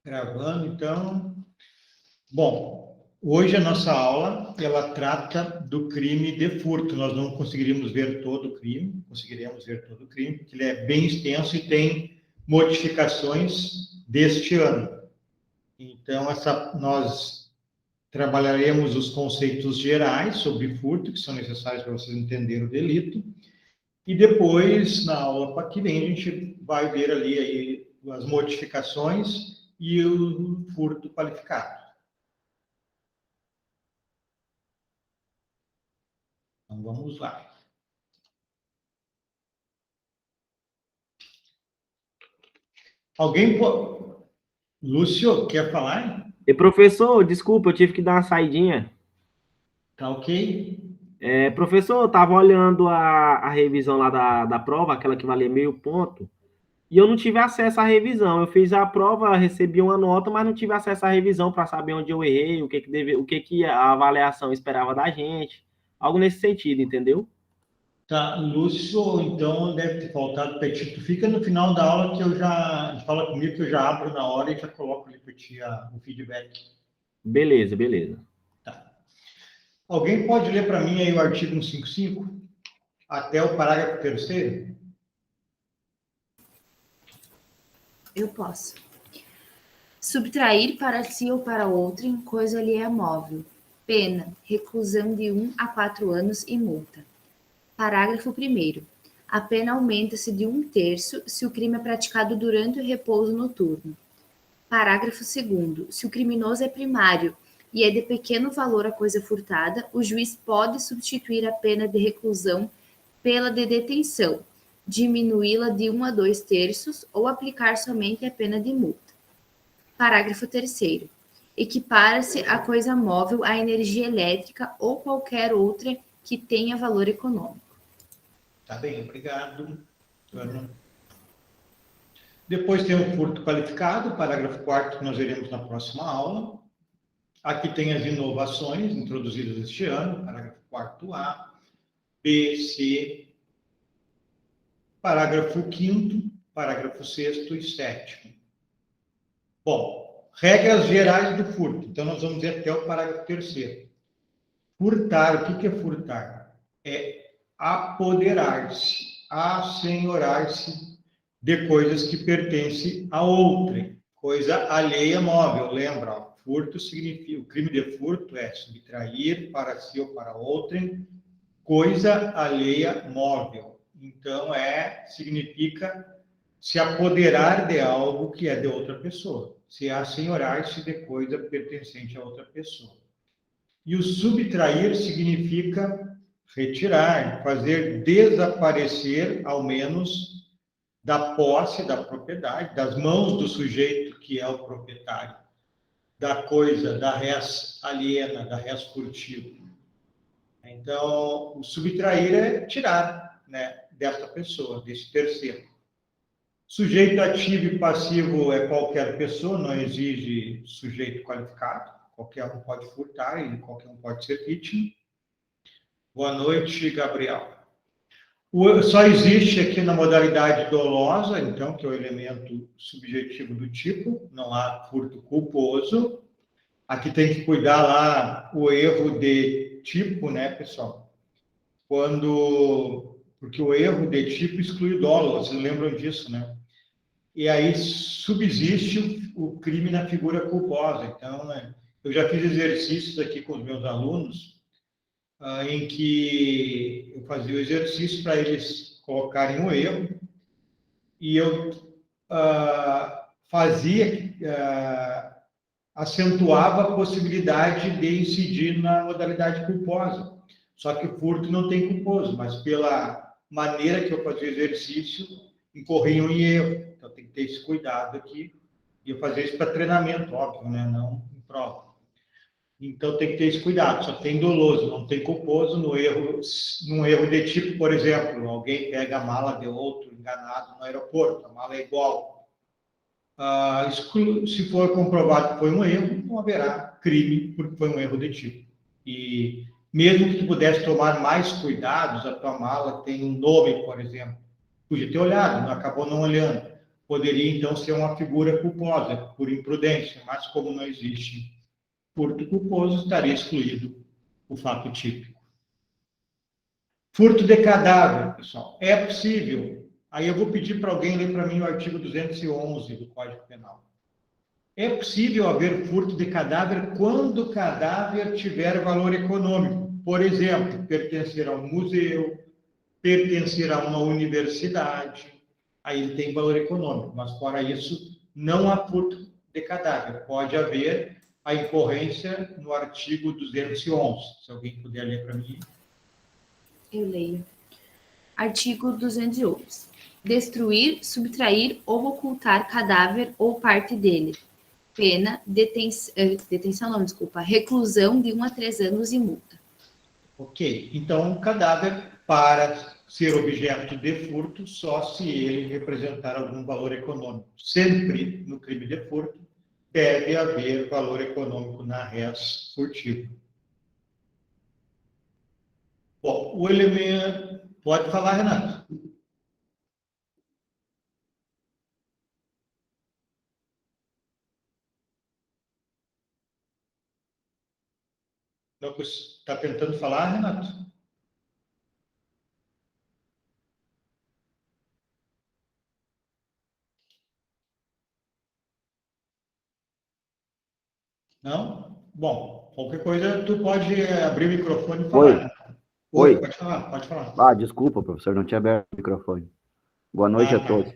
Gravando, então. Bom, hoje a nossa aula, ela trata do crime de furto. Nós não conseguiríamos ver todo o crime, porque ele é bem extenso e tem modificações deste ano. Então, nós trabalharemos os conceitos gerais sobre furto, que são necessários para vocês entenderem o delito, e depois, na aula que vem, a gente vai ver ali aí as modificações e o furto qualificado. Então, vamos lá. Alguém pode... Lúcio, quer falar? E professor, desculpa, eu tive que dar uma saidinha. Tá ok? Professor, eu estava olhando a revisão lá da prova, aquela que valia 1.000 pontos, e eu não tive acesso à revisão. Eu fiz a prova, recebi uma nota, mas não tive acesso à revisão para saber onde eu errei, o que a avaliação esperava da gente. Algo nesse sentido, entendeu? Tá, Lúcio, então deve ter faltado para ti. Tu fica no final da aula que fala comigo que eu já abro na hora e já coloco ali para ti o feedback. Beleza, beleza. Tá. Alguém pode ler para mim aí o artigo 155 até o parágrafo 3º? Eu posso. Subtrair para si ou para outrem coisa alheia móvel. Pena, reclusão de 1 a 4 anos e multa. Parágrafo 1º. A pena aumenta-se de 1/3 se o crime é praticado durante o repouso noturno. Parágrafo 2º. Se o criminoso é primário e é de pequeno valor a coisa furtada, o juiz pode substituir a pena de reclusão pela de detenção, diminuí-la de 1 a 2/3 ou aplicar somente a pena de multa. Parágrafo 3º. Equipara-se a coisa móvel à energia elétrica ou qualquer outra que tenha valor econômico. Tá bem, obrigado. Depois tem o furto qualificado, parágrafo 4º, que nós veremos na próxima aula. Aqui tem as inovações introduzidas este ano, parágrafo 4º-A, B, C, parágrafo 5º, parágrafo 6º e 7º. Bom, regras gerais do furto. Então, nós vamos ir até o parágrafo 3º. Furtar, o que é furtar? É apoderar-se, assenhorar-se de coisas que pertencem a outrem, coisa alheia móvel. Lembra, ó, furto significa, o crime de furto é subtrair para si ou para outrem, coisa alheia móvel. Então, significa se apoderar de algo que é de outra pessoa, se assenhorar-se de coisa pertencente a outra pessoa. E o subtrair significa retirar, fazer desaparecer, ao menos, da posse, da propriedade, das mãos do sujeito que é o proprietário, da coisa, da res aliena, da res furtiva. Então, o subtrair é tirar, né, desta pessoa, desse terceiro. Sujeito ativo e passivo é qualquer pessoa, não exige sujeito qualificado. Qualquer um pode furtar e qualquer um pode ser vítima. Boa noite, Gabriel. Só existe aqui na modalidade dolosa, então, que é o elemento subjetivo do tipo, não há furto culposo. Aqui tem que cuidar lá o erro de tipo, né, pessoal? Porque o erro de tipo exclui o dolo, vocês lembram disso, né? E aí subsiste o crime na figura culposa. Então, né, eu já fiz exercícios aqui com os meus alunos, em que eu fazia o exercício para eles colocarem um erro, e eu acentuava a possibilidade de incidir na modalidade culposa. Só que o furto não tem culposo, mas pela maneira que eu fazia o exercício, incorriam em erro. Então, tem que ter esse cuidado aqui. E eu fazia isso para treinamento, óbvio, né? Não em prova. Então, tem que ter esse cuidado. Só tem doloso, não tem culposo num erro de tipo, por exemplo, alguém pega a mala de outro enganado no aeroporto, a mala é igual. Se for comprovado que foi um erro, não haverá crime, porque foi um erro de tipo. E mesmo que tu pudesse tomar mais cuidados, a tua mala tem um nome, por exemplo. Podia ter olhado, acabou não olhando. poderia, então, ser uma figura culposa, por imprudência, mas como não existe furto culposo, estaria excluído o fato típico. Furto de cadáver, pessoal. É possível. Aí eu vou pedir para alguém ler para mim o artigo 211 do Código Penal. É possível haver furto de cadáver quando o cadáver tiver valor econômico. Por exemplo, pertencer a um museu, pertencer a uma universidade. Aí ele tem valor econômico, mas fora isso, não há furto de cadáver. Pode haver a incorrência no artigo 211. Se alguém puder ler para mim. Eu leio. Artigo 211. Destruir, subtrair ou ocultar cadáver ou parte dele. Pena, detenção não, desculpa, reclusão de 1 a 3 anos e multa. Ok. Então, o cadáver, para ser objeto de furto, só se ele representar algum valor econômico. Sempre no crime de furto, deve haver valor econômico na res furtiva. Bom, o elemento... Pode falar, Renato. Está tentando falar, Renato? Não? Bom, qualquer coisa, tu pode abrir o microfone e falar. Oi. Pode falar, pode falar. Ah, desculpa, professor, não tinha aberto o microfone. Boa noite a todos.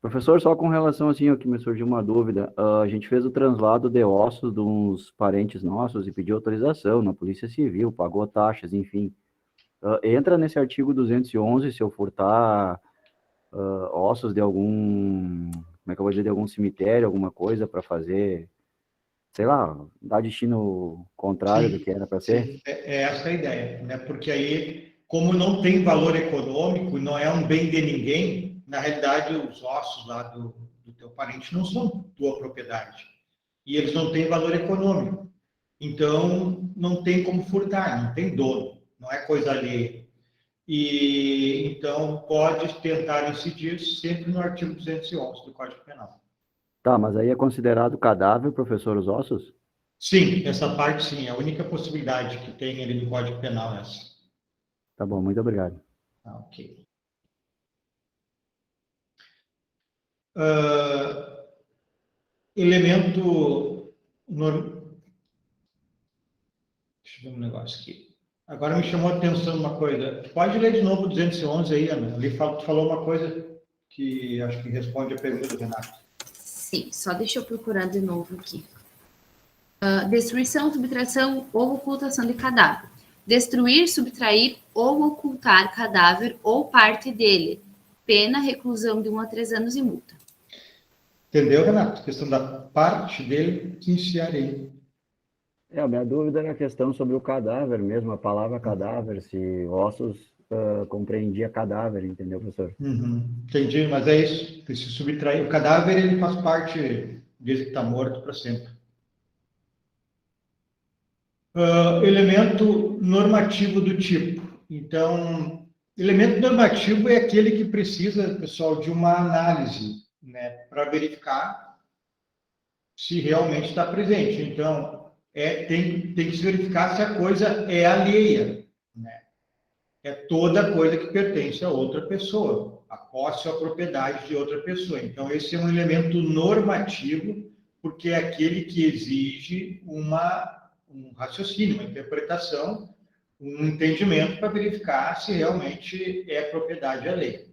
Professor, só com relação assim, ao que me surgiu uma dúvida, a gente fez o translado de ossos de uns parentes nossos e pediu autorização na Polícia Civil, pagou taxas, enfim. Entra nesse artigo 211 se eu furtar ossos de algum, como é que eu vou dizer, de algum cemitério, alguma coisa para fazer, sei lá, dar destino contrário do que era para ser? Sim, é essa a ideia, né? Porque aí, como não tem valor econômico, não é um bem de ninguém, na realidade, os ossos lá do teu parente não são tua propriedade. E eles não têm valor econômico. Então, não tem como furtar, não tem dono, não é coisa alheia. E, então, pode tentar incidir sempre no artigo 211 do Código Penal. Tá, mas aí é considerado cadáver, professor, os ossos? Sim, essa parte sim, é a única possibilidade que tem ali no Código Penal essa. Tá bom, muito obrigado. Ok. Elemento... Deixa eu ver um negócio aqui. Agora me chamou a atenção uma coisa. Pode ler de novo o 211 aí, Ana. Ali tu falou uma coisa que acho que responde a pergunta do Renato. Sim, só deixa eu procurar de novo aqui. Destruição, subtração ou ocultação de cadáver. Destruir, subtrair ou ocultar cadáver ou parte dele. Pena, reclusão de 1 a 3 anos e multa. Entendeu, Renato? A questão da parte dele, que iniciarei. A minha dúvida era a questão sobre o cadáver mesmo, a palavra cadáver, se ossos compreendia cadáver, entendeu, professor? Entendi, mas é isso. Se subtrair o cadáver, ele faz parte dele que está morto para sempre. Elemento normativo do tipo. Então, elemento normativo é aquele que precisa, pessoal, de uma análise, né, para verificar se realmente está presente. Então, tem que se verificar se a coisa é alheia, né? É toda coisa que pertence a outra pessoa, a posse ou a propriedade de outra pessoa. Então, esse é um elemento normativo, porque é aquele que exige um raciocínio, uma interpretação, um entendimento para verificar se realmente é propriedade alheia.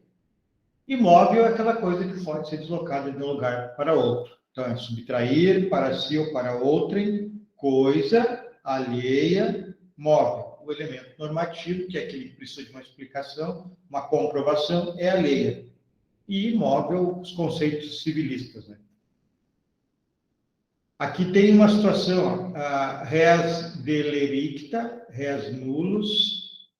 Imóvel é aquela coisa que pode ser deslocada de um lugar para outro. Então, é subtrair para si ou para outrem coisa alheia móvel. O elemento normativo, que é aquele que precisa de uma explicação, uma comprovação, é alheia. E imóvel, os conceitos civilistas, né? Aqui tem uma situação, res delicta, res nullus,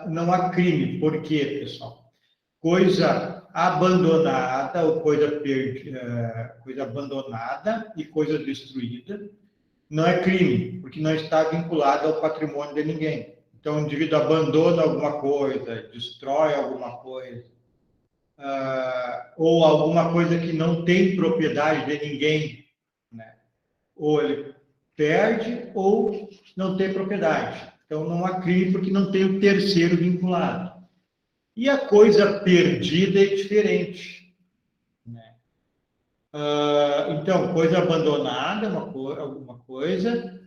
não há crime. Por quê, pessoal? Coisa abandonada ou coisa abandonada e coisa destruída não é crime, porque não está vinculada ao patrimônio de ninguém. Então, o indivíduo abandona alguma coisa, destrói alguma coisa, ou alguma coisa que não tem propriedade de ninguém, né? Ou ele perde ou não tem propriedade. Então, não há crime porque não tem o terceiro vinculado. E a coisa perdida é diferente, né? Então, coisa abandonada é alguma coisa,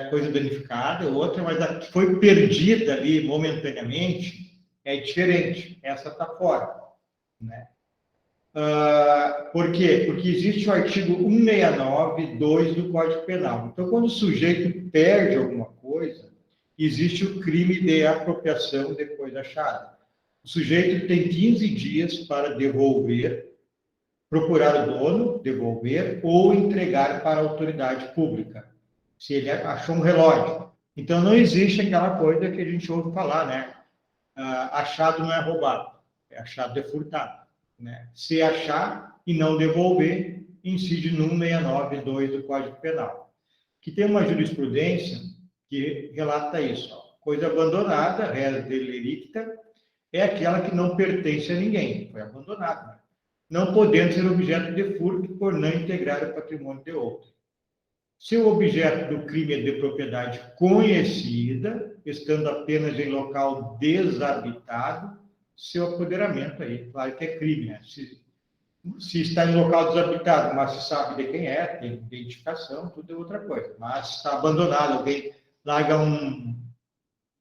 coisa danificada é outra, mas a que foi perdida ali momentaneamente é diferente. Essa está fora, né? Por quê? Porque existe o artigo 169(2) do Código Penal. Então, quando o sujeito perde alguma coisa, existe o crime de apropriação depois achada. O sujeito tem 15 dias para devolver, procurar o dono, devolver ou entregar para a autoridade pública, se ele achou um relógio. Então, não existe aquela coisa que a gente ouve falar, né? Achado não é roubado, achado é furtado, né? Se achar e não devolver, incide no 169(2) do Código Penal, que tem uma jurisprudência que relata isso. Coisa abandonada, res delicta, é aquela que não pertence a ninguém, foi abandonada, né? Não podendo ser objeto de furto por não integrar o patrimônio de outro. Se o objeto do crime é de propriedade conhecida, estando apenas em local desabitado, seu apoderamento aí, claro que é crime, né? Se está em local desabitado, mas se sabe de quem é, tem identificação, tudo é outra coisa. Mas se está abandonado, alguém larga um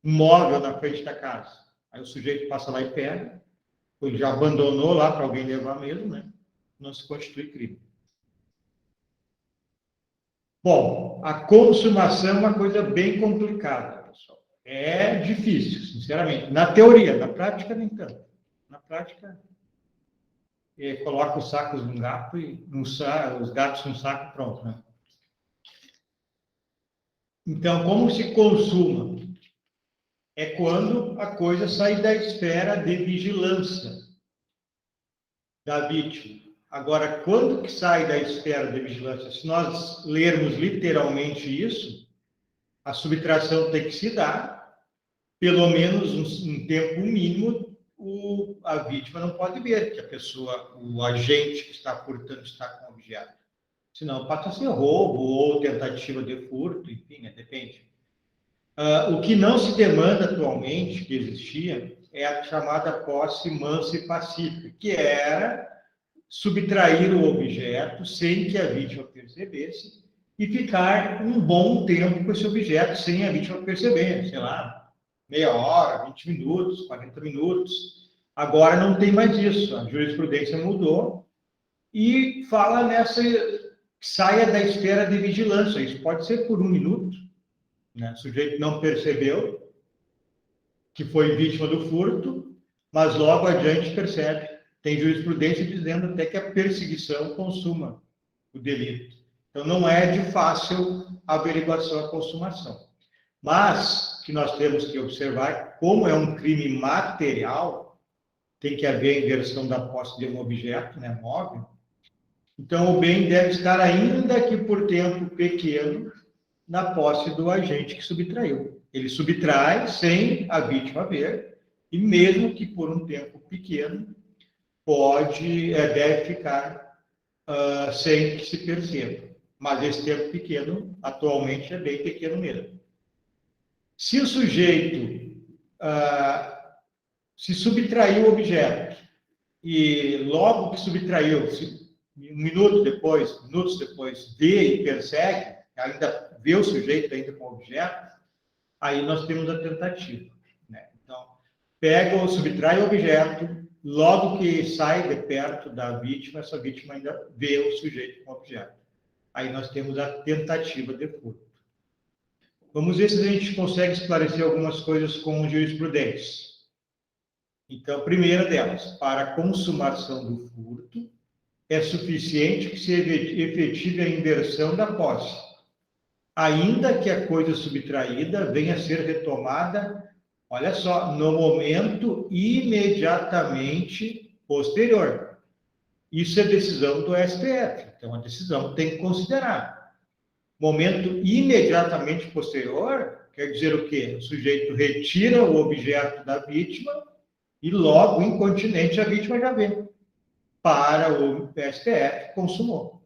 móvel na frente da casa, aí o sujeito passa lá e pega, ele já abandonou lá para alguém levar mesmo, né? Não se constitui crime. Bom, a consumação é uma coisa bem complicada, pessoal. É difícil, sinceramente. Na teoria, na prática, nem tanto. Na prática, coloca os sacos num gato e os gatos num saco, pronto, né? Então, como se consuma? É quando a coisa sai da esfera de vigilância da vítima. Agora, quando que sai da esfera de vigilância? Se nós lermos literalmente isso, a subtração tem que se dar, pelo menos um tempo mínimo, a vítima não pode ver que a pessoa, o agente que está furtando está com o objeto. Senão passa a ser roubo ou tentativa de furto, enfim, né? Depende. O que não se demanda atualmente, que existia, é a chamada posse mansa e pacífica, que era subtrair o objeto sem que a vítima percebesse e ficar um bom tempo com esse objeto sem a vítima perceber, sei lá, meia hora, 20 minutos, 40 minutos. Agora não tem mais isso, a jurisprudência mudou e fala saia da esfera de vigilância. Isso pode ser por 1 minuto, né? O sujeito não percebeu que foi vítima do furto, mas logo adiante percebe. Tem jurisprudência dizendo até que a perseguição consuma o delito. Então, não é de fácil averiguação a consumação. Mas, que nós temos que observar, como é um crime material, tem que haver a inversão da posse de um objeto, né, móvel. Então, o bem deve estar, ainda que por tempo pequeno, na posse do agente que subtraiu. Ele subtrai sem a vítima ver, e mesmo que por um tempo pequeno, deve ficar sem que se perceba. Mas esse tempo pequeno, atualmente, é bem pequeno mesmo. Se o sujeito se subtraiu o objeto e logo que subtraiu, minutos depois, vê e persegue, ainda vê o sujeito ainda com o objeto, aí nós temos a tentativa, né? Então, pega ou subtrai o objeto, logo que sai de perto da vítima, essa vítima ainda vê o sujeito com o objeto. Aí nós temos a tentativa de furto. Vamos ver se a gente consegue esclarecer algumas coisas com jurisprudência. Então, a primeira delas, para a consumação do furto, é suficiente que se efetive a inversão da posse, ainda que a coisa subtraída venha a ser retomada, olha só, no momento imediatamente posterior. Isso é decisão do STF, então a decisão tem que considerar. Momento imediatamente posterior quer dizer o quê? O sujeito retira o objeto da vítima E logo, incontinente, a vítima já vê. Para o STF, consumou.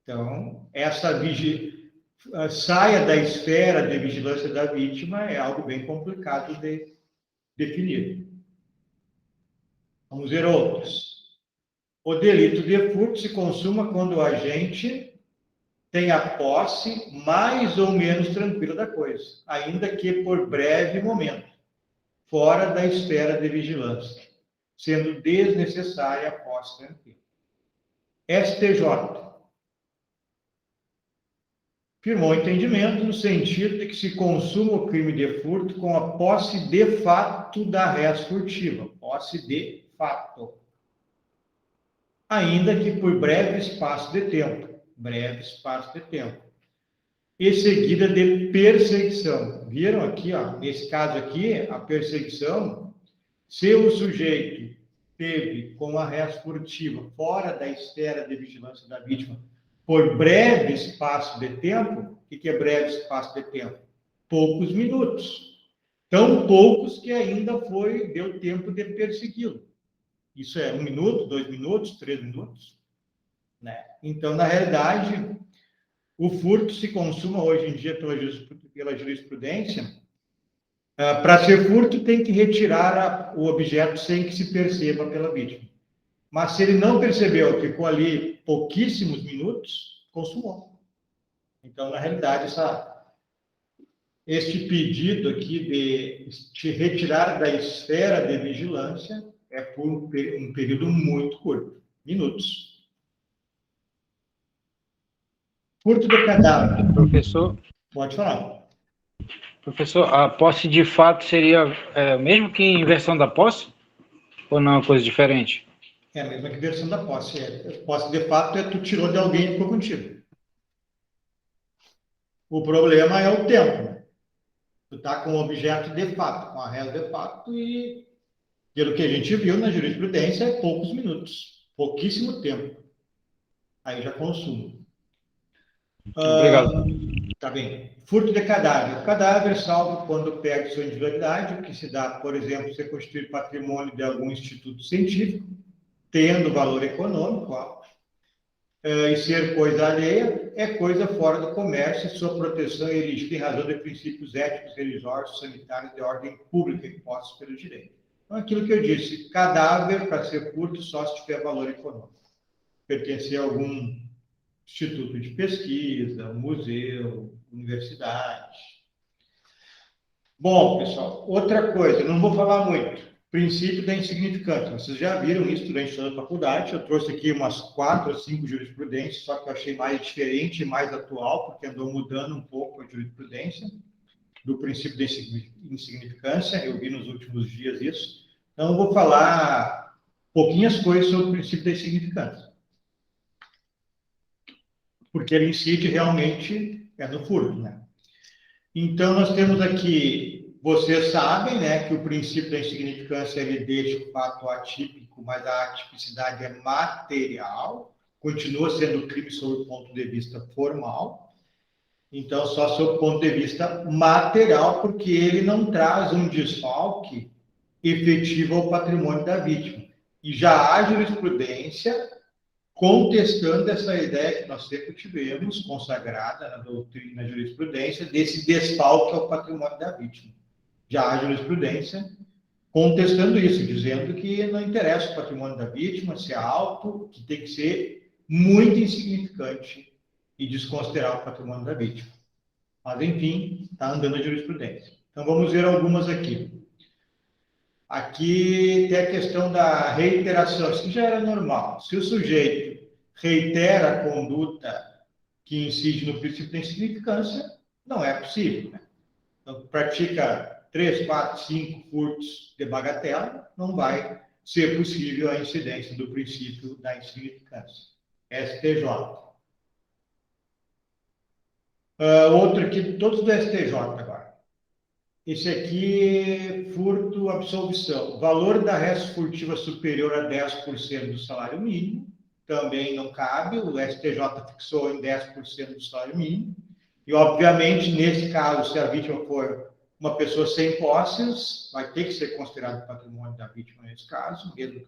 Então, essa saia da esfera de vigilância da vítima é algo bem complicado de definir. Vamos ver outros. O delito de furto se consuma quando o agente tem a posse mais ou menos tranquila da coisa, ainda que por breve momento, fora da esfera de vigilância, sendo desnecessária a posse tranquila. STJ firmou entendimento no sentido de que se consuma o crime de furto com a posse de fato da res furtiva, posse de fato, ainda que por breve espaço de tempo, e seguida de perseguição. Viram aqui, ó, nesse caso aqui, a perseguição, se o sujeito teve com a res furtiva fora da esfera de vigilância da vítima por breve espaço de tempo, o que é breve espaço de tempo? Poucos minutos. Tão poucos que ainda deu tempo de persegui-lo. Isso é 1 minuto, 2 minutos, 3 minutos. Né? Então, na realidade, o furto se consuma hoje em dia pela jurisprudência. Para ser furto, tem que retirar o objeto sem que se perceba pela vítima. Mas se ele não percebeu, ficou ali pouquíssimos minutos, consumou. Então, na realidade, este pedido aqui de te retirar da esfera de vigilância é por um período muito curto, minutos. Furto de cadáver. Professor, Pode falar. professor, a posse de fato seria mesmo que inversão da posse? Ou não é uma coisa diferente? É a mesma que versão da posse. Posse de fato tu tirou de alguém e ficou contigo. O problema é o tempo. Né? Tu tá com o objeto de fato, com a res de fato e, pelo que a gente viu na jurisprudência, é poucos minutos. Pouquíssimo tempo. Aí já consumo. Obrigado. Tá bem. Furto de cadáver. O cadáver, salvo quando perde sua individualidade, o que se dá, por exemplo, se constituir patrimônio de algum instituto científico, tendo valor econômico alto, e ser coisa alheia, é coisa fora do comércio e sua proteção é erigida em razão de princípios éticos, religiosos, sanitários de ordem pública impostos pelo direito. Então, aquilo que eu disse, cadáver, para ser furto, só se tiver valor econômico. Pertencer a algum instituto de pesquisa, museu, universidade. Bom, pessoal, outra coisa, não vou falar muito. Princípio da insignificância. Vocês já viram isso durante toda a faculdade. Eu trouxe aqui umas 4 ou 5 jurisprudências, só que eu achei mais diferente e mais atual, porque andou mudando um pouco a jurisprudência do princípio da insignificância. Eu vi nos últimos dias isso. Então, eu vou falar pouquinhas coisas sobre o princípio da insignificância. Porque ele incide realmente no furto, né? Então, nós temos aqui, vocês sabem, né, que o princípio da insignificância ele deixa o fato atípico, mas a atipicidade é material, continua sendo crime sob o ponto de vista formal, então só sob o ponto de vista material, porque ele não traz um desfalque efetivo ao patrimônio da vítima. E já há jurisprudência contestando essa ideia que nós sempre tivemos, consagrada na doutrina, na jurisprudência, desse desfalque ao patrimônio da vítima. Já há jurisprudência contestando isso, dizendo que não interessa o patrimônio da vítima, se é alto, que tem que ser muito insignificante e desconsiderar o patrimônio da vítima. Mas, enfim, está andando a jurisprudência. Então, vamos ver algumas aqui. Aqui tem a questão da reiteração. Isso já era normal. Se o sujeito reitera a conduta que incide no princípio da insignificância, não é possível. Né? Então, pratica 3, 4, 5 furtos de bagatela, não vai ser possível a incidência do princípio da insignificância. STJ. Outro aqui, todos do STJ agora. Esse aqui, furto, absolvição. Valor da res furtiva superior a 10% do salário mínimo. Também não cabe, o STJ fixou em 10% do salário mínimo. E, obviamente, nesse caso, se a vítima for uma pessoa sem posses vai ter que ser considerado patrimônio da vítima nesse caso, mesmo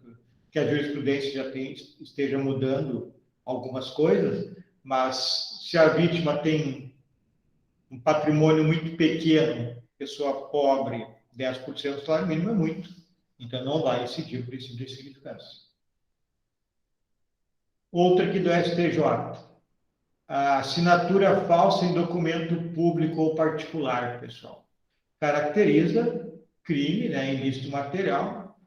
que a jurisprudência esteja mudando algumas coisas, mas se a vítima tem um patrimônio muito pequeno, pessoa pobre, 10% do salário mínimo é muito, então não vai incidir o princípio de insignificância. Outra aqui do STJ. A assinatura falsa em documento público ou particular, pessoal. Caracteriza crime, né, ilícito material,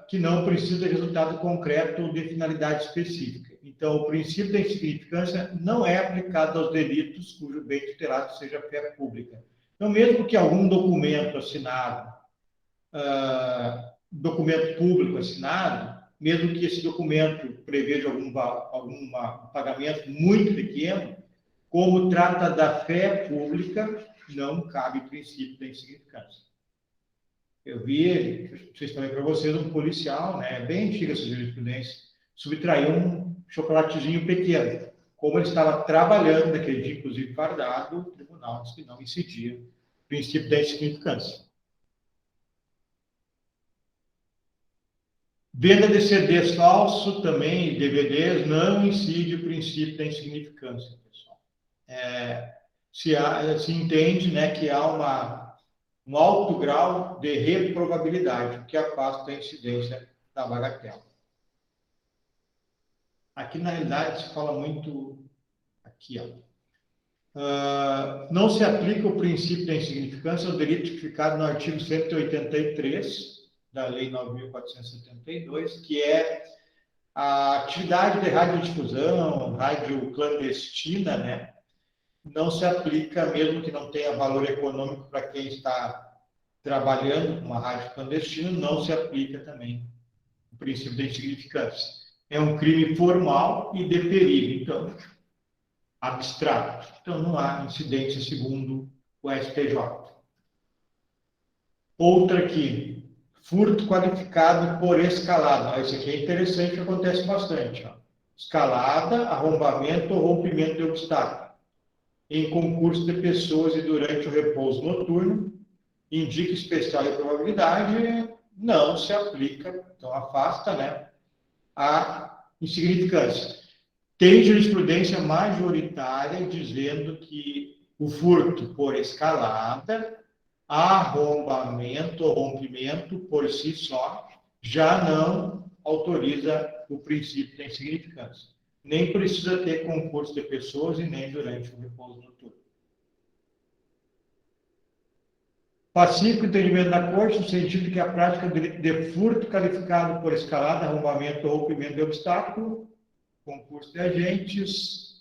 que não precisa de resultado concreto ou de finalidade específica. Então, o princípio da insignificância não é aplicado aos delitos cujo bem tutelado seja fé pública. Então, mesmo que algum documento assinado, documento público assinado, mesmo que esse documento preveja algum pagamento muito pequeno, como trata da fé pública, não cabe o princípio da insignificância. Eu vi, vocês também para vocês, um policial, né, bem antiga essa jurisprudência, subtraiu um chocolatezinho pequeno. Como ele estava trabalhando naquele dia, inclusive fardado, o tribunal disse que não incidia o princípio da insignificância. Venda de CDs falso também, DVDs, não incide o princípio da insignificância, pessoal. Se entende, né, que há um alto grau de reprovabilidade, o que afasta a incidência da bagatela. Aqui, na realidade, se fala muito... Aqui, ó. Não se aplica o princípio da insignificância ao delito tipificado no artigo 183 da Lei 9.472, que é a atividade de radiodifusão, rádio clandestina, né? Não se aplica, mesmo que não tenha valor econômico para quem está trabalhando com uma rádio clandestina, não se aplica também o princípio da insignificância. É um crime formal e de perigo, então, abstrato. Então, não há incidência segundo o STJ. Outra aqui. Furto qualificado por escalada. Isso aqui é interessante, acontece bastante. Ó. Escalada, arrombamento ou rompimento de obstáculo. Em concurso de pessoas e durante o repouso noturno, indica especial probabilidade, não se aplica, então afasta, né, a insignificância. Tem jurisprudência majoritária dizendo que o furto por escalada, arrombamento ou rompimento por si só já não autoriza o princípio da insignificância. Nem precisa ter concurso de pessoas e nem durante o repouso noturno. Pacífico entendimento da Corte, no sentido que a prática de furto qualificado por escalada, arrombamento ou rompimento de obstáculo, concurso de agentes,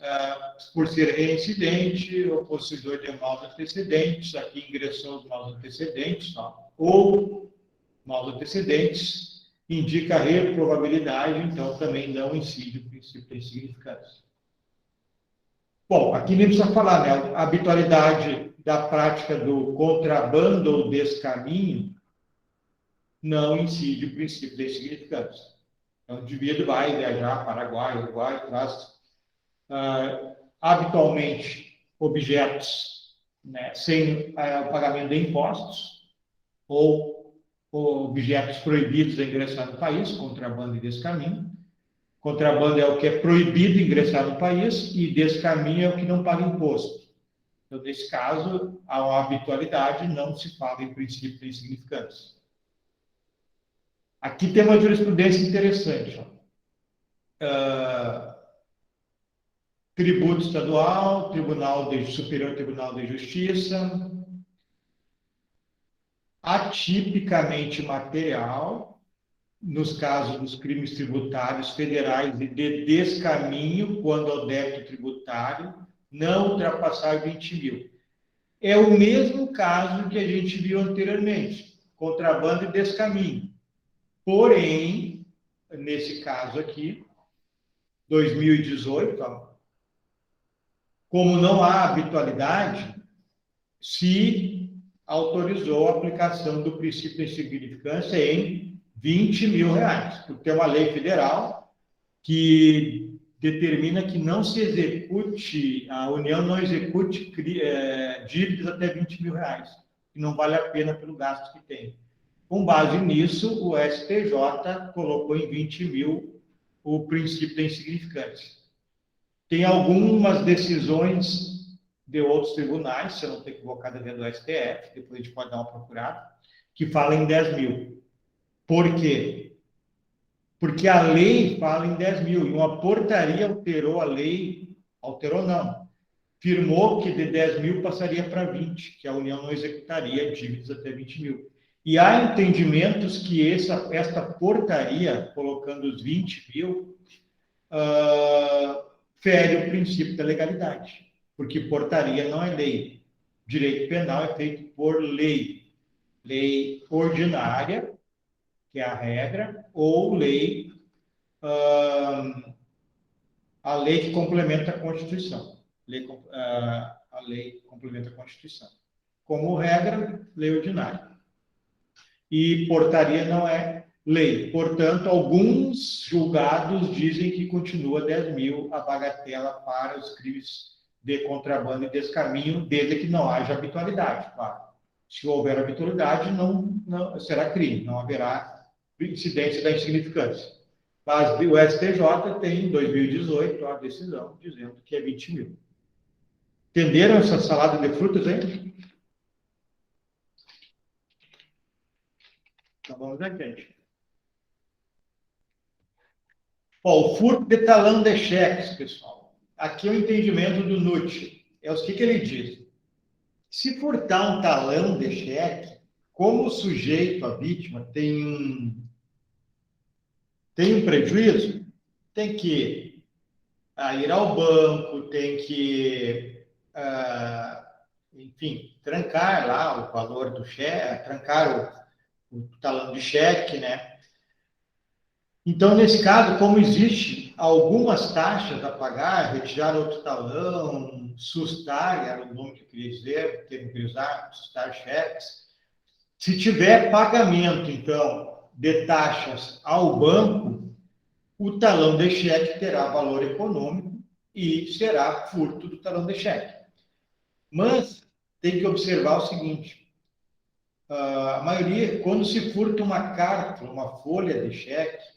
por ser reincidente ou possuidor de maus antecedentes, aqui ingressou os maus antecedentes, ou maus antecedentes, indica a reprovabilidade, então também não incide o princípio da insignificância. Bom, aqui nem precisa falar, né? A habitualidade da prática do contrabando ou descaminho não incide o princípio da insignificância. Então, o indivíduo vai viajar Paraguai, Uruguai, traz habitualmente objetos, né, sem o pagamento de impostos ou objetos proibidos de ingressar no país, contrabando e descaminho. Contrabando é o que é proibido ingressar no país e descaminho é o que não paga imposto. Então, nesse caso, há uma habitualidade, não se fala em princípio da insignificância. Aqui tem uma jurisprudência interessante. Tributo Estadual, Superior Tribunal de Justiça, atipicamente material, nos casos dos crimes tributários federais e de descaminho, quando o débito tributário não ultrapassar 20 mil. É o mesmo caso que a gente viu anteriormente, contrabando e descaminho. Porém, nesse caso aqui, 2018, como não há habitualidade, se autorizou a aplicação do princípio da insignificância em R$20 mil, porque tem uma lei federal que determina que não se execute, a União não execute dívidas até R$ 20.000, que não vale a pena pelo gasto que tem. Com base nisso, o STJ colocou em 20 mil o princípio da insignificância. Tem algumas decisões de outros tribunais, se eu não estou equivocado, é do STF, depois a gente pode dar uma procurada, que falam em 10 mil. Por quê? Porque a lei fala em 10 mil, e uma portaria alterou a lei, alterou não, firmou que de 10 mil passaria para 20, que a União não executaria dívidas até 20 mil. E há entendimentos que esta portaria, colocando os 20 mil, fere o princípio da legalidade, porque portaria não é lei. Direito penal é feito por lei. Lei ordinária, que é a regra, ou a lei que complementa a Constituição. A lei que complementa a Constituição. Como regra, lei ordinária. E portaria não é lei. Portanto, alguns julgados dizem que continua 10 mil a bagatela para os crimes de contrabando e descaminho, desde que não haja habitualidade, claro. Se houver habitualidade, não será crime, não haverá incidência da insignificância. Mas o STJ tem, em 2018, a decisão dizendo que é 20 mil. Entenderam essa salada de frutas, hein? Então, vamos aqui. O furto de talão de cheques, pessoal. Aqui é o entendimento do NUT. É o que ele diz. Se furtar um talão de cheque, como o sujeito, a vítima, tem um prejuízo, tem que ir ao banco, tem que, enfim, trancar lá o valor do cheque, trancar o talão de cheque, né? Então, nesse caso, como existe algumas taxas a pagar, retirar outro talão, sustar, era o nome que eu queria dizer, termo que usar, sustar cheques. Se tiver pagamento, então, de taxas ao banco, o talão de cheque terá valor econômico e será furto do talão de cheque. Mas tem que observar o seguinte, a maioria, quando se furta uma carta, uma folha de cheque,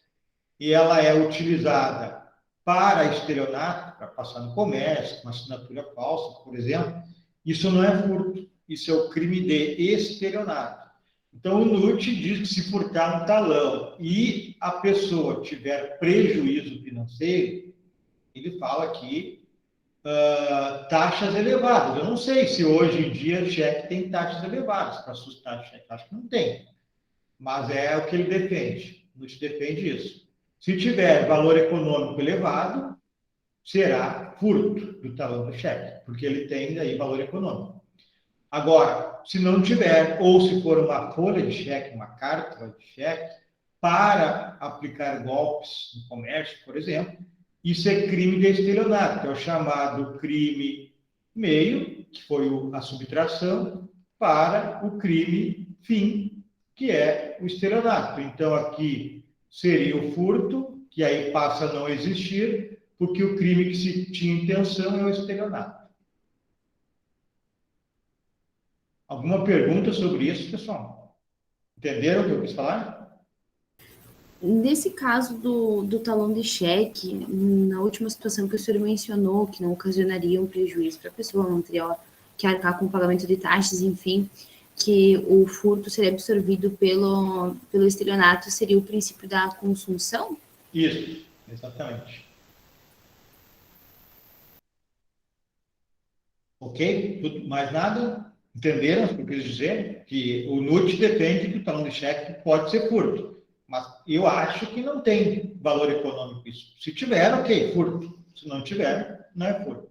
e ela é utilizada para estelionato, para passar no comércio, uma assinatura falsa, por exemplo, isso não é furto, isso é o crime de estelionato. Então, o NUT diz que se furtar um talão e a pessoa tiver prejuízo financeiro, ele fala que taxas elevadas. Eu não sei se hoje em dia cheque tem taxas elevadas para assustar cheque, acho que não tem, mas é o que ele defende, o NUT defende isso. Se tiver valor econômico elevado, será furto do talão do cheque, porque ele tem aí valor econômico. Agora, se não tiver, ou se for uma folha de cheque, uma carta de cheque, para aplicar golpes no comércio, por exemplo, isso é crime de estelionato, que é o chamado crime meio, que foi a subtração, para o crime fim, que é o estelionato. Então, aqui seria o furto, que aí passa a não existir, porque o crime que se tinha intenção é o estelionato. Alguma pergunta sobre isso, pessoal? Entenderam o que eu quis falar? Nesse caso do talão de cheque, na última situação que o senhor mencionou, que não ocasionaria um prejuízo para a pessoa, não teria que arcar com o pagamento de taxas, enfim, que o furto seria absorvido pelo estelionato, seria o princípio da consunção? Isso, exatamente. Ok? Mais nada? Entenderam o que eu quis dizer? Que o NUT defende que o talão de cheque pode ser furto, mas eu acho que não tem valor econômico isso. Se tiver, ok, furto. Se não tiver, não é furto.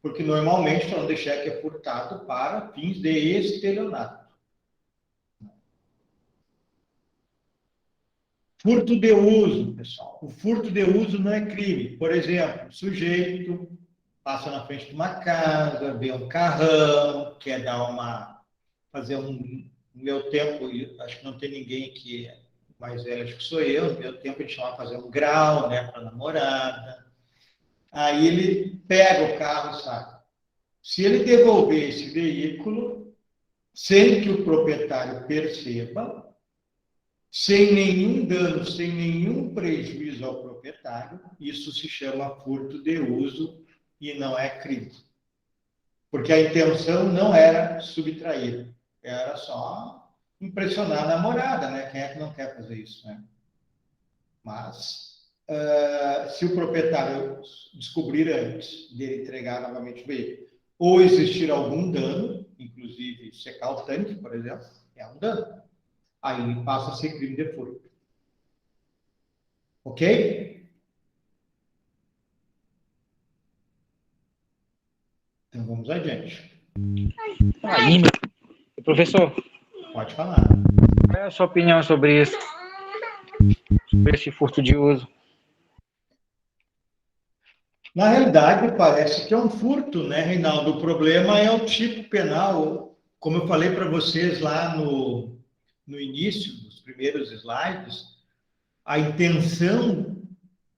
Porque normalmente o talão de cheque é furtado para fins de estelionato. Furto de uso, pessoal. O furto de uso não é crime. Por exemplo, o sujeito passa na frente de uma casa, vê um carrão, quer fazer um meu tempo, acho que não tem ninguém que é mais velho, acho que sou eu, no meu tempo a gente chamava fazer um grau, né, para namorada. Aí ele pega o carro e sai. Se ele devolver esse veículo, sem que o proprietário perceba, sem nenhum dano, sem nenhum prejuízo ao proprietário, isso se chama furto de uso e não é crime. Porque a intenção não era subtrair, era só impressionar a namorada, né? Quem é que não quer fazer isso, né? Mas, se o proprietário descobrir antes de entregar novamente o veículo, ou existir algum dano, inclusive secar o tanque, por exemplo, é um dano. Aí passa a ser crime de furto. Ok? Então vamos adiante. Aí, professor, Pode falar. qual é a sua opinião sobre isso? Sobre esse furto de uso? Na realidade, parece que é um furto, né, Reinaldo? O problema é o tipo penal. Como eu falei para vocês lá no início, dos primeiros slides, a intenção,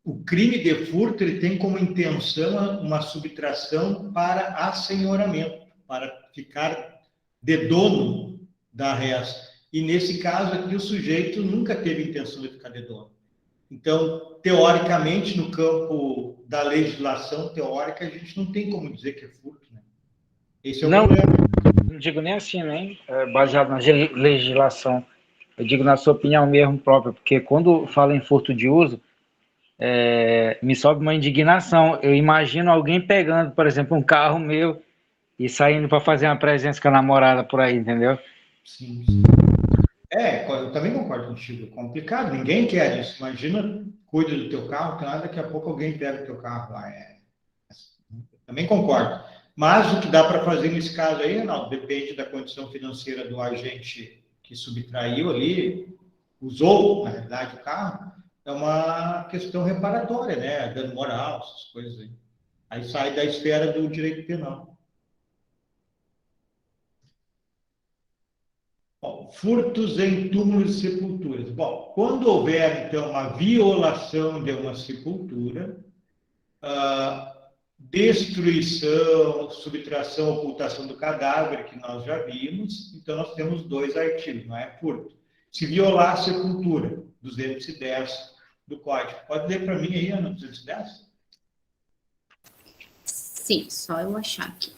o crime de furto, ele tem como intenção uma subtração para assenhoramento, para ficar de dono da res. E nesse caso aqui, o sujeito nunca teve intenção de ficar de dono. Então, teoricamente, no campo da legislação teórica, a gente não tem como dizer que é furto, né? Esse é o problema. Não digo nem assim, nem baseado na legislação. Eu digo na sua opinião mesmo própria, porque quando fala em furto de uso, me sobe uma indignação. Eu imagino alguém pegando, por exemplo, um carro meu e saindo para fazer uma presença com a namorada por aí, entendeu? Sim. Eu também concordo contigo. É complicado, ninguém quer isso. Imagina, cuida do teu carro, daqui a pouco alguém pega o teu carro lá. Também concordo. Mas o que dá para fazer nesse caso aí, Reinaldo, depende da condição financeira do agente que subtraiu ali, usou, na realidade, o carro, é uma questão reparatória, né? Dano moral, essas coisas aí. Aí sai da esfera do direito penal. Bom, furtos em túmulos e sepulturas. Bom, quando houver, então, uma violação de uma sepultura, destruição, subtração, ocultação do cadáver, que nós já vimos, então nós temos 2 artigos, não é furto. Se violar a sepultura, 210 do Código. Pode ler para mim aí, Ana, 210? Sim, só eu achar aqui.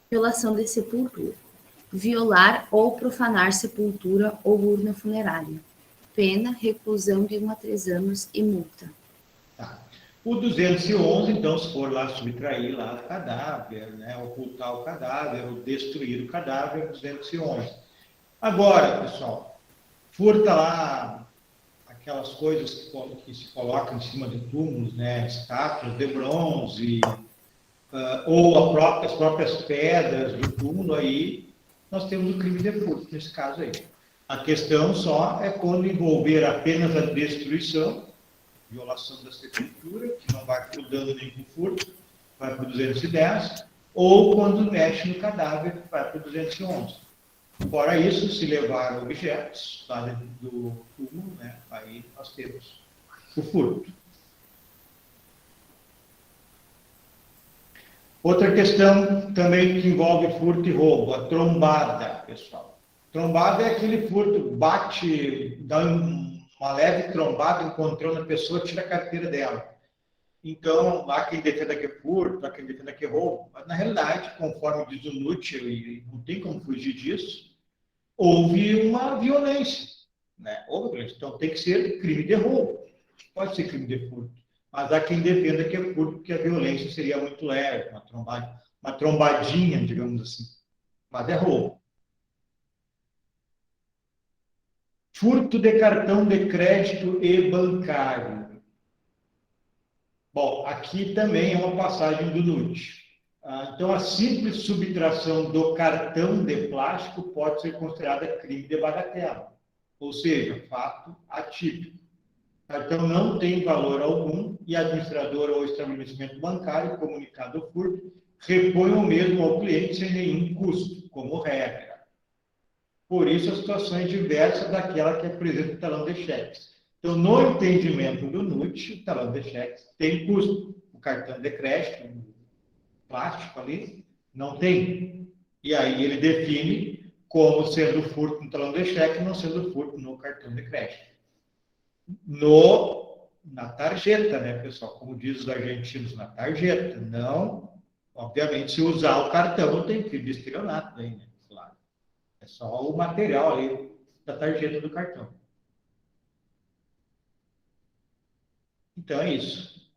Violação de sepultura. Violar ou profanar sepultura ou urna funerária. Pena, reclusão de 1 a 3 anos e multa. Tá. O 211, então, se for lá subtrair lá o cadáver, né, ocultar o cadáver, ou destruir o cadáver, 211. Agora, pessoal, furta lá aquelas coisas que se colocam em cima de túmulos, né, estátuas de bronze, ou as próprias pedras do túmulo, aí nós temos o crime de furto, nesse caso aí. A questão só é quando envolver apenas a destruição, violação da sepultura, que não vai para o dano nem para o furto, vai para o 210, ou quando mexe no cadáver, vai para o 211. Fora isso, se levar objetos lá dentro do túmulo, né, aí nós temos o furto. Outra questão também que envolve furto e roubo, a trombada, pessoal. Trombada é aquele furto, bate, dá uma leve trombada, encontrou na pessoa, tira a carteira dela. Então, há quem defenda que é furto, há quem defenda que é roubo. Mas, na realidade, conforme diz o Nútil, e não tem como fugir disso, houve uma violência, né? Houve violência. Então, tem que ser crime de roubo. Pode ser crime de furto. Mas há quem defenda que é furto, porque a violência seria muito leve, uma trombadinha, digamos assim. Mas é roubo. Furto de cartão de crédito e bancário. Bom, aqui também é uma passagem do NUT. Então, a simples subtração do cartão de plástico pode ser considerada crime de bagatela, ou seja, fato atípico. O cartão não tem valor algum e a administradora ou estabelecimento bancário, comunicado o furto, repõe o mesmo ao cliente sem nenhum custo, como regra. Por isso, a situação é diversa daquela que apresenta o talão de cheques. Então, no entendimento do NUT, o talão de cheque tem custo. O cartão de crédito, o plástico ali, não tem. E aí ele define como sendo furto no talão de cheque, não sendo furto no cartão de crédito. Na tarjeta, né, pessoal? Como diz os argentinos, na tarjeta. Não, obviamente, se usar o cartão, não tem crime de estelionato daí, né? Claro. É só o material ali da tarjeta do cartão. Então é isso.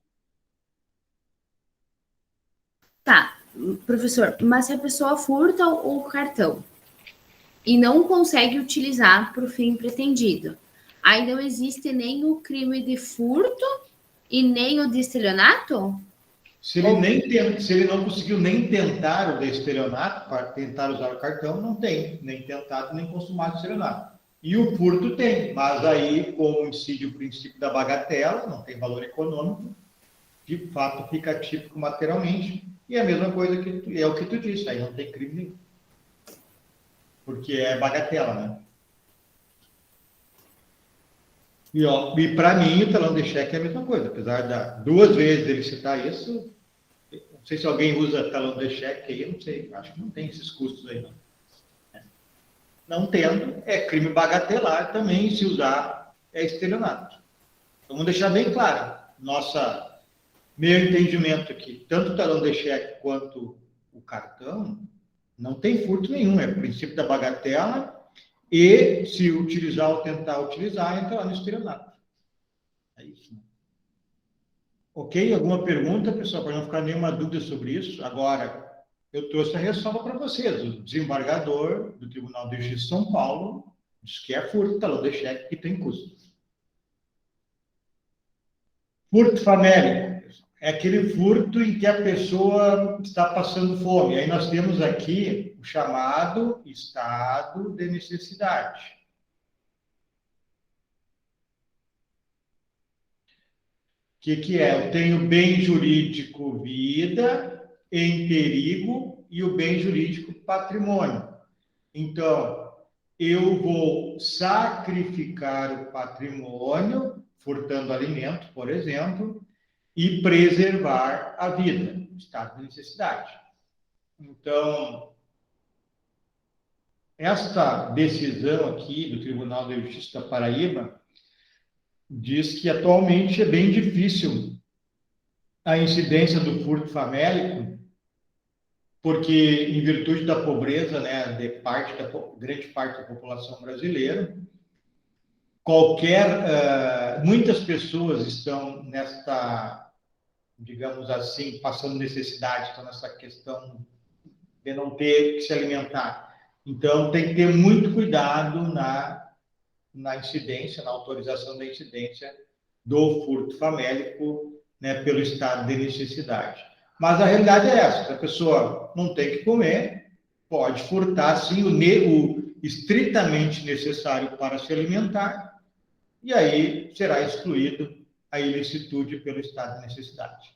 Tá, professor, mas se a pessoa furta o cartão e não consegue utilizar para o fim pretendido, aí não existe nem o crime de furto e nem o de estelionato? Se ele não conseguiu nem tentar o de estelionato, para tentar usar o cartão, não tem nem tentado nem consumado estelionato. E o furto tem, mas aí, como incide o princípio da bagatela, não tem valor econômico, de fato fica típico materialmente, e é a mesma coisa que é o que tu disse, aí não tem crime nenhum. Porque é bagatela, né? E para mim, o talão de cheque é a mesma coisa, apesar de 2 vezes ele citar isso, não sei se alguém usa talão de cheque aí, eu não sei, acho que não tem esses custos aí, não. Não tendo, é crime bagatelar também, se usar, é estelionato. Então, vamos deixar bem claro, meu entendimento aqui, tanto o talão de cheque quanto o cartão, não tem furto nenhum, é o princípio da bagatela, e se utilizar ou tentar utilizar, entra lá no estelionato. É isso. Ok? Alguma pergunta, pessoal, para não ficar nenhuma dúvida sobre isso? Agora, eu trouxe a ressalva para vocês. O desembargador do Tribunal de Justiça de São Paulo diz que é furto, talão de cheque que tem custo. Furto famélico é aquele furto em que a pessoa está passando fome. Aí nós temos aqui o chamado estado de necessidade. O que é? Eu tenho bem jurídico vida em perigo e o bem jurídico patrimônio. Então, eu vou sacrificar o patrimônio, furtando alimento, por exemplo, e preservar a vida, estado de necessidade. Então, esta decisão aqui do Tribunal de Justiça da Paraíba diz que atualmente é bem difícil a incidência do furto famélico, porque em virtude da pobreza, né, grande parte da população brasileira, muitas pessoas estão nesta, digamos assim, passando necessidade, estão nessa questão de não ter que se alimentar. Então, tem que ter muito cuidado na incidência, na autorização da incidência do furto famélico, né, pelo estado de necessidade. Mas a realidade é essa: se a pessoa não tem que comer, pode furtar, sim, o estritamente necessário para se alimentar, e aí será excluído a ilicitude pelo estado de necessidade.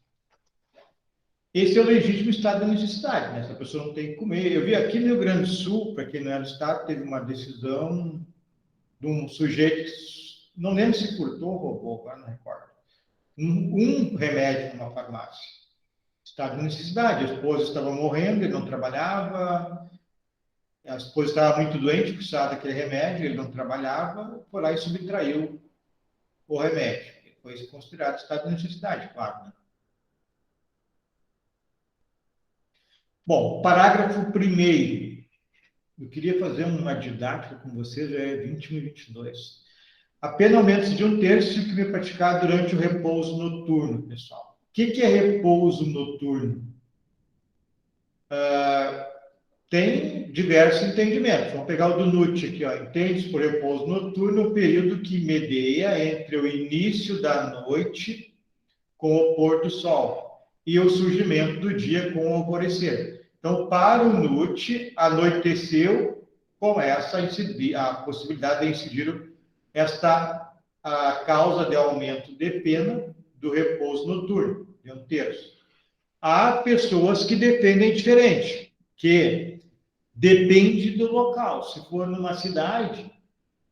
Esse é o legítimo estado de necessidade, né? Se a pessoa não tem que comer. Eu vi aqui no Rio Grande do Sul, para quem não é do estado, teve uma decisão de um sujeito, não lembro se furtou ou roubou, agora não recordo, um remédio numa farmácia. Estado de necessidade, a esposa estava morrendo, ele não trabalhava, a esposa estava muito doente, precisava daquele remédio, ele não trabalhava, foi lá e subtraiu o remédio. Foi considerado estado de necessidade, claro, né? Bom, parágrafo 1º. Eu queria fazer uma didática com vocês, já é 21 e 22. A pena aumenta de 1/3 se o crime é praticado durante o repouso noturno, pessoal. O que é repouso noturno? Tem diversos entendimentos. Vamos pegar o do NUT aqui, ó. Entende-se por repouso noturno o período que medeia entre o início da noite com o pôr do sol e o surgimento do dia com o alvorecer. Então, para o NUT, anoiteceu, começa a possibilidade de incidir a causa de aumento de pena do repouso noturno, de 1/3. Há pessoas que defendem diferente, que depende do local. Se for numa cidade,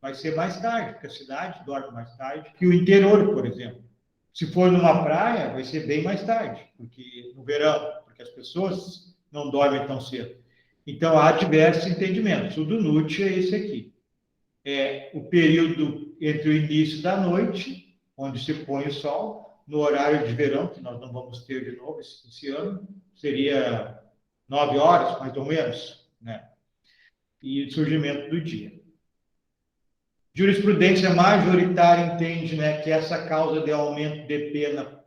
vai ser mais tarde, porque a cidade dorme mais tarde que o interior, por exemplo. Se for numa praia, vai ser bem mais tarde, porque no verão, porque as pessoas não dormem tão cedo. Então, há diversos entendimentos. O do NUT é esse aqui. É o período entre o início da noite, onde se põe o sol, no horário de verão, que nós não vamos ter de novo esse ano, seria 9 horas, mais ou menos, né? E o surgimento do dia. Jurisprudência majoritária entende, né, que essa causa de aumento de pena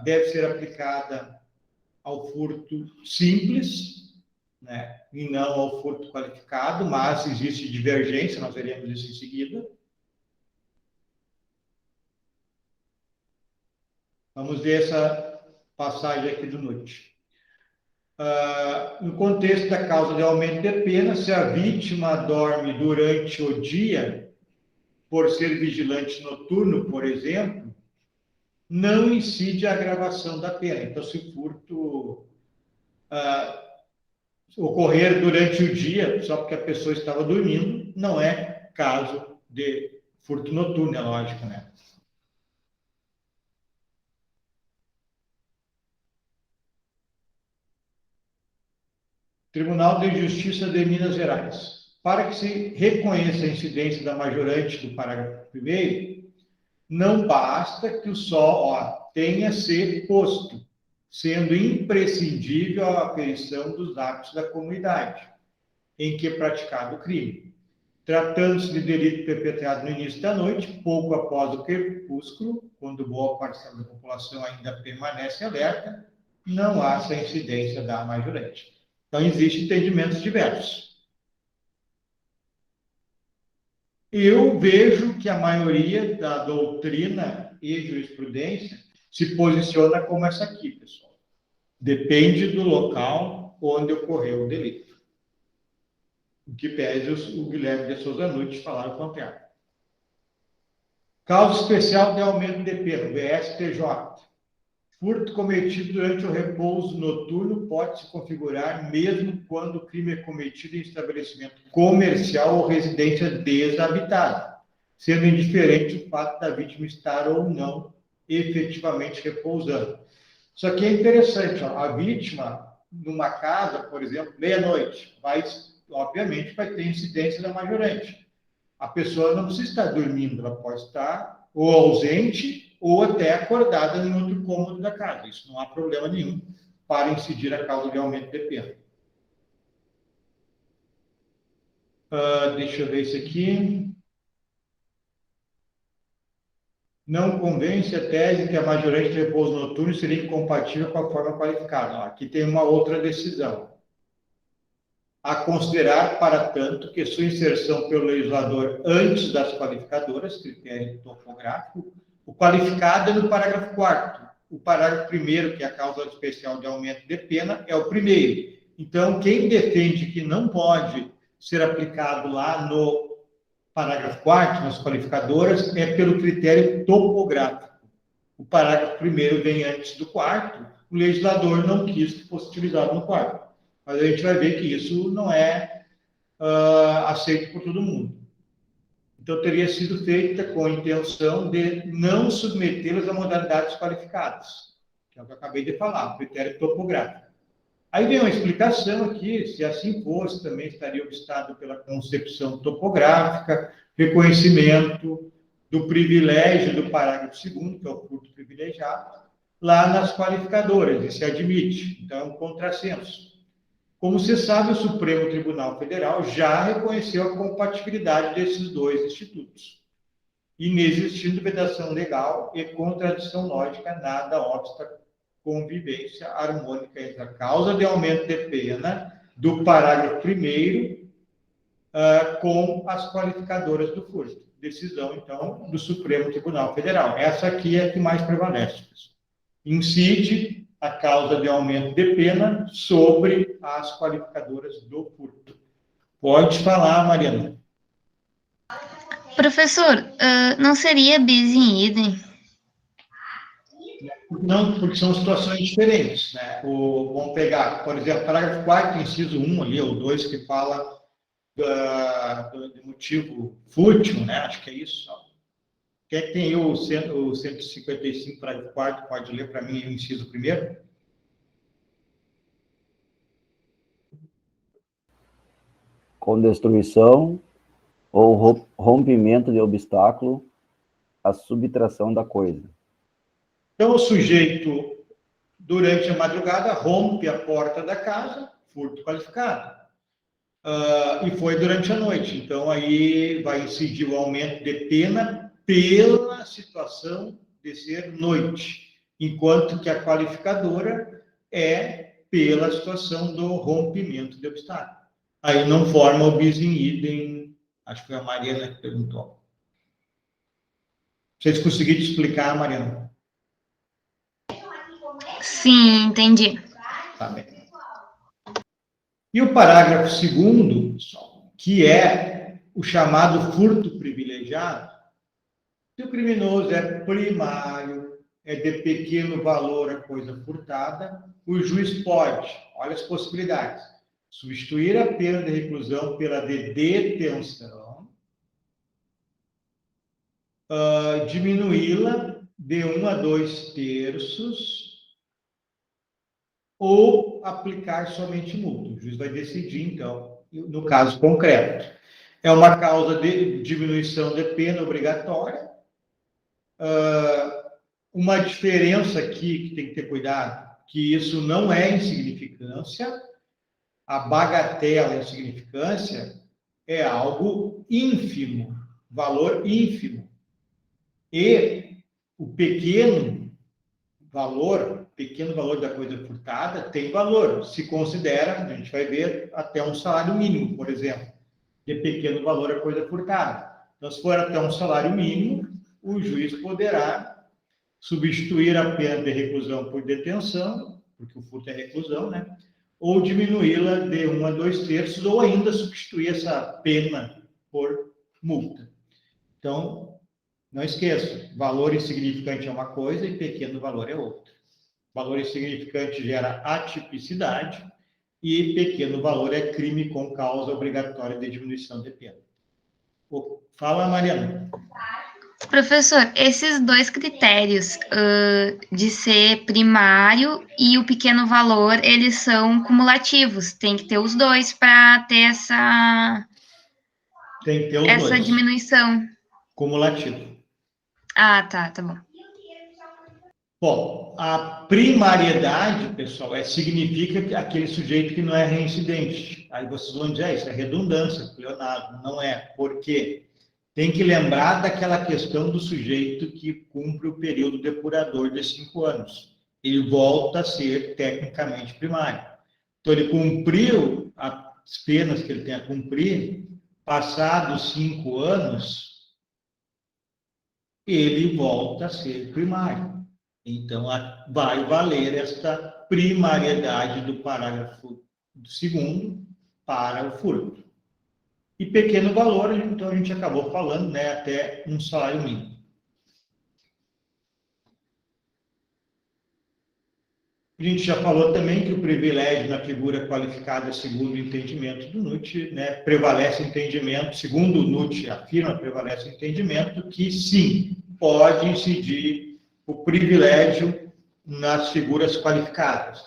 deve ser aplicada ao furto simples, né, e não ao furto qualificado, mas existe divergência, nós veremos isso em seguida. Vamos ver essa passagem aqui do NUT. No contexto da causa de aumento de pena, se a vítima dorme durante o dia, por ser vigilante noturno, por exemplo, não incide a agravação da pena. Então, se o furto ocorrer durante o dia, só porque a pessoa estava dormindo, não é caso de furto noturno, é lógico, né? Tribunal de Justiça de Minas Gerais. Para que se reconheça a incidência da majorante do parágrafo 1º, não basta que o sol tenha ser posto, sendo imprescindível a aferição dos hábitos da comunidade em que é praticado o crime. Tratando-se de delito perpetrado no início da noite, pouco após o crepúsculo, quando boa parcela da população ainda permanece alerta, não há essa incidência da majorante. Então, existem entendimentos diversos. Eu vejo que a maioria da doutrina e jurisprudência se posiciona como essa aqui, pessoal. Depende do local onde ocorreu o delito. O que pese o Guilherme de Souza Nunes falar o contrário. Causa especial de aumento de pena, VSTJ. Furto cometido durante o repouso noturno pode se configurar mesmo quando o crime é cometido em estabelecimento comercial ou residência desabitada, sendo indiferente o fato da vítima estar ou não efetivamente repousando. Isso aqui é interessante, ó. A vítima, numa casa, por exemplo, meia-noite, obviamente vai ter incidência da majorante. A pessoa não precisa estar dormindo, ela pode estar ou ausente ou até acordada em outro cômodo da casa. Isso não há problema nenhum para incidir a causa de aumento de pena. Deixa eu ver isso aqui. Não convence a tese que a majorante de repouso noturno seria incompatível com a forma qualificada. Aqui tem uma outra decisão. A considerar, para tanto, que sua inserção pelo legislador antes das qualificadoras, critério topográfico, o qualificado é no parágrafo 4º. O parágrafo 1º, que é a causa especial de aumento de pena, é o primeiro. Então, quem defende que não pode ser aplicado lá no parágrafo 4º, nas qualificadoras, é pelo critério topográfico. O parágrafo 1º vem antes do 4º, o legislador não quis que fosse utilizado no 4º. Mas a gente vai ver que isso não é aceito por todo mundo. Então, teria sido feita com a intenção de não submetê-las a modalidades qualificadas, que é o que eu acabei de falar, o critério topográfico. Aí vem uma explicação aqui, se assim fosse, também estaria obstado pela concepção topográfica, reconhecimento do privilégio do parágrafo 2º, que é o furto privilegiado, lá nas qualificadoras, e se admite. Então, é um contrassenso. Como se sabe, o Supremo Tribunal Federal já reconheceu a compatibilidade desses dois institutos. Inexistindo vedação legal e contradição lógica, nada obsta convivência harmônica entre a causa de aumento de pena do parágrafo 1º com as qualificadoras do furto. Decisão, então, do Supremo Tribunal Federal. Essa aqui é a que mais prevalece. Incide a causa de aumento de pena sobre as qualificadoras do furto. Pode falar, Mariana. Professor, não seria bis in idem? Não, porque são situações diferentes, né? Vamos pegar, por exemplo, parágrafo 4º, inciso 1 ali, ou 2, que fala do motivo fútil, né? Acho que é isso. Quem é que tem aí o 155, parágrafo 4º, pode ler para mim o inciso 1º? Com destruição ou rompimento de obstáculo, a subtração da coisa. Então, o sujeito, durante a madrugada, rompe a porta da casa, furto qualificado. E foi durante a noite. Então, aí vai incidir o aumento de pena pela situação de ser noite, enquanto que a qualificadora é pela situação do rompimento de obstáculo. Aí não forma o bis in idem, acho que foi a Mariana que perguntou. Vocês conseguiram explicar, Mariana? Sim, entendi. Tá bem. E o parágrafo 2º, que é o chamado furto privilegiado, se o criminoso é primário, é de pequeno valor a coisa furtada, o juiz pode, olha as possibilidades, substituir a pena de reclusão pela de detenção, diminuí-la de 1 a 2/3, ou aplicar somente multa. O juiz vai decidir, então, no caso concreto. É uma causa de diminuição de pena obrigatória. Uma diferença aqui que tem que ter cuidado, que isso não é insignificância. A bagatela, a insignificância, é algo ínfimo, valor ínfimo. E o pequeno valor da coisa furtada tem valor. Se considera, a gente vai ver, até um salário mínimo, por exemplo, de pequeno valor a coisa furtada. Então, se for até um salário mínimo, o juiz poderá substituir a pena de reclusão por detenção, porque o furto é reclusão, né? Ou diminuí-la de 1 a 2/3, ou ainda substituir essa pena por multa. Então, não esqueça, valor insignificante é uma coisa e pequeno valor é outra. Valor insignificante gera atipicidade e pequeno valor é crime com causa obrigatória de diminuição de pena. Fala, Mariana. Professor, esses dois critérios de ser primário e o pequeno valor, eles são cumulativos. Tem que ter os dois para ter Tem que ter os essa dois. diminuição. Cumulativo. Ah, tá bom. Bom, a primariedade, pessoal, significa que aquele sujeito que não é reincidente. Aí vocês vão dizer, isso é redundância, pleonasmo. Não é. Por quê? Tem que lembrar daquela questão do sujeito que cumpre o período depurador de 5 anos. Ele volta a ser tecnicamente primário. Então, ele cumpriu as penas que ele tem a cumprir, passados 5 anos, ele volta a ser primário. Então, vai valer esta primariedade do parágrafo 2º para o furto. E pequeno valor, então a gente acabou falando, né, até um salário mínimo. A gente já falou também que o privilégio na figura qualificada, segundo o entendimento do NUT, né, prevalece o entendimento, segundo o NUT afirma, prevalece o entendimento que sim, pode incidir o privilégio nas figuras qualificadas.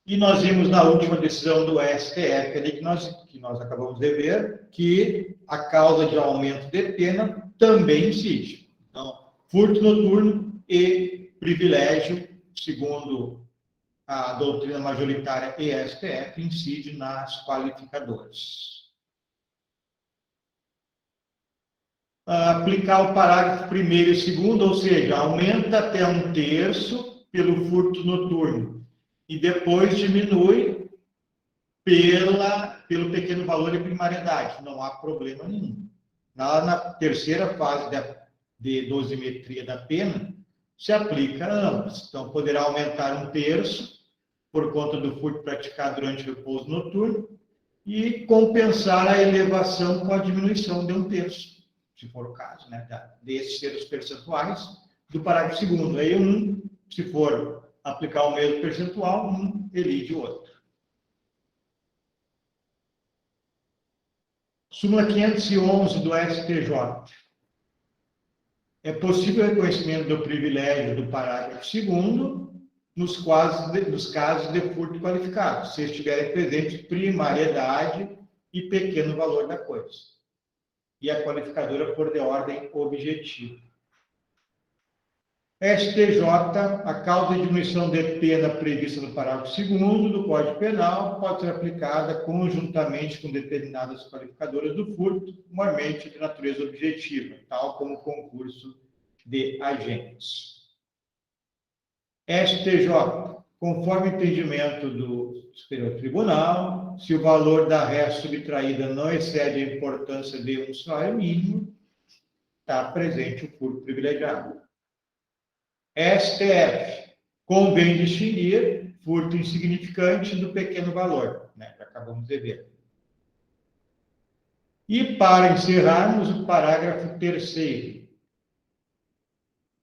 E nós vimos na última decisão do STF, ali, que nós acabamos de ver, que a causa de aumento de pena também incide. Então, furto noturno e privilégio, segundo a doutrina majoritária e STF, incide nas qualificadoras. Aplicar o parágrafo 1º e 2º, ou seja, aumenta até 1/3 pelo furto noturno e depois diminui pelo pequeno valor de primariedade. Não há problema nenhum. Na terceira fase de dosimetria da pena, se aplica a ambas. Então, poderá aumentar 1/3 por conta do furto praticado durante o repouso noturno e compensar a elevação com a diminuição de 1/3. Se for o caso, né, desses ser os percentuais do parágrafo 2º. Aí se for aplicar o mesmo percentual, elide o outro. Súmula 511 do STJ. É possível o reconhecimento do privilégio do parágrafo 2º nos casos de furto qualificado, se estiverem presentes primariedade e pequeno valor da coisa, e a qualificadora for de ordem objetiva. STJ, a causa de diminuição de pena prevista no parágrafo 2º do Código Penal pode ser aplicada conjuntamente com determinadas qualificadoras do furto, normalmente de natureza objetiva, tal como concurso de agentes. STJ, conforme o entendimento do Superior Tribunal, se o valor da ré subtraída não excede a importância de um salário mínimo, está presente o furto privilegiado. STF, convém distinguir furto insignificante do pequeno valor, né? Acabamos de ver. E para encerrarmos o parágrafo 3º.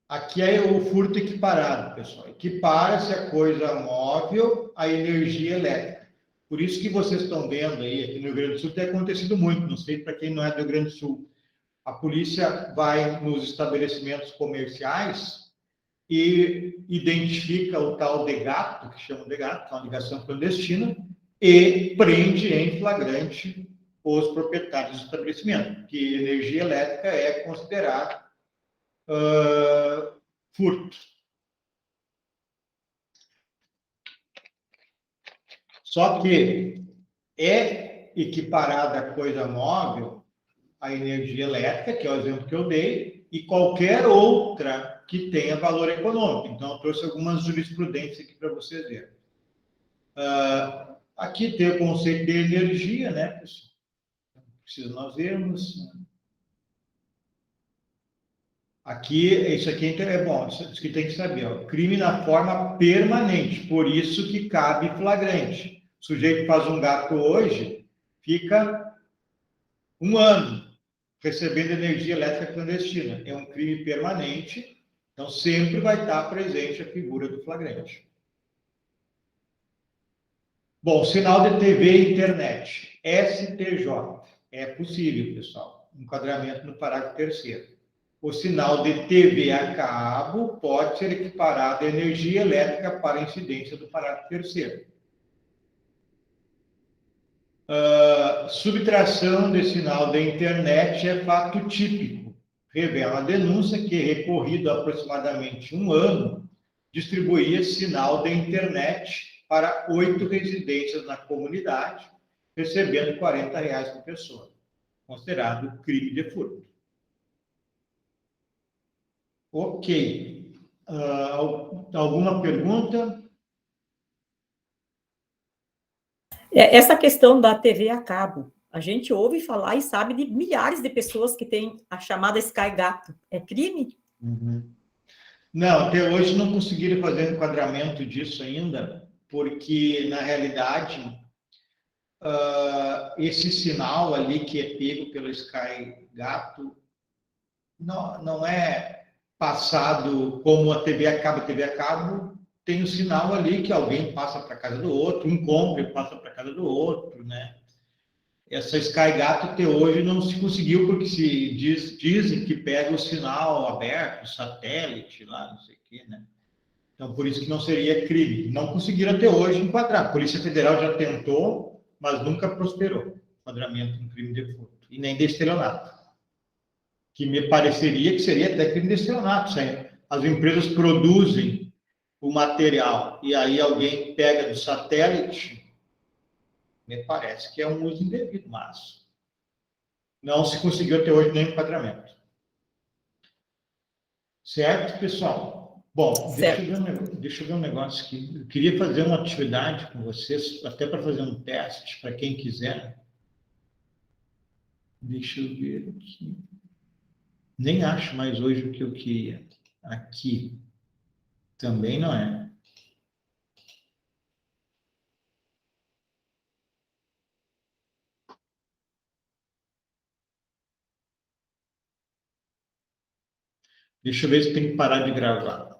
Aqui é o furto equiparado, pessoal. Equipara-se a coisa móvel à energia elétrica. Por isso que vocês estão vendo aí, aqui no Rio Grande do Sul, tem acontecido muito, não sei para quem não é do Rio Grande do Sul. A polícia vai nos estabelecimentos comerciais e identifica o tal de gato, que chamam de gato, que é uma ligação clandestina, e prende em flagrante os proprietários do estabelecimento, que energia elétrica é considerada furto. Só que é equiparada a coisa móvel à energia elétrica, que é o exemplo que eu dei, e qualquer outra que tenha valor econômico. Então, eu trouxe algumas jurisprudências aqui para vocês verem. Aqui tem o conceito de energia, né, pessoal? Precisa nós vermos. Aqui, isso aqui é bom, isso que tem que saber. Ó, crime na forma permanente, por isso que cabe flagrante. O sujeito faz um gato hoje, fica 1 ano recebendo energia elétrica clandestina. É um crime permanente, então sempre vai estar presente a figura do flagrante. Bom, sinal de TV e internet. STJ. É possível, pessoal. Enquadramento no parágrafo 3º. O sinal de TV a cabo pode ser equiparado à energia elétrica para a incidência do parágrafo 3º. Subtração de sinal de internet é fato típico. Revela a denúncia que, recorrido há aproximadamente 1 ano, distribuía sinal de internet para 8 residências na comunidade, recebendo R$40 por pessoa. Considerado crime de furto. Ok. Alguma pergunta? Essa questão da TV a cabo, a gente ouve falar e sabe de milhares de pessoas que têm a chamada Sky Gato. É crime? Uhum. Não, até hoje não conseguiram fazer um enquadramento disso ainda, porque, na realidade, esse sinal ali que é pego pelo Sky Gato não é passado como a TV a cabo. A TV a cabo tem um sinal ali que alguém passa para a casa do outro, um compra e passa para a casa do outro, né? Essa Sky Gato até hoje não se conseguiu, porque dizem que pega o sinal aberto, satélite, lá, não sei o quê, né? Então, por isso que não seria crime. Não conseguiram até hoje enquadrar. A Polícia Federal já tentou, mas nunca prosperou. Enquadramento em crime de furto. E nem de estelionato. Que me pareceria que seria até crime de estelionato. As empresas produzem o material e aí alguém pega do satélite, me parece que é um uso indevido, mas não se conseguiu até hoje nenhum enquadramento. Certo, pessoal? Bom, Certo. deixa eu ver um negócio aqui. Eu queria fazer uma atividade com vocês, até para fazer um teste, para quem quiser. Deixa eu ver aqui. Nem acho mais hoje o que eu queria. Aqui. Também não é. Deixa eu ver se tem que parar de gravar.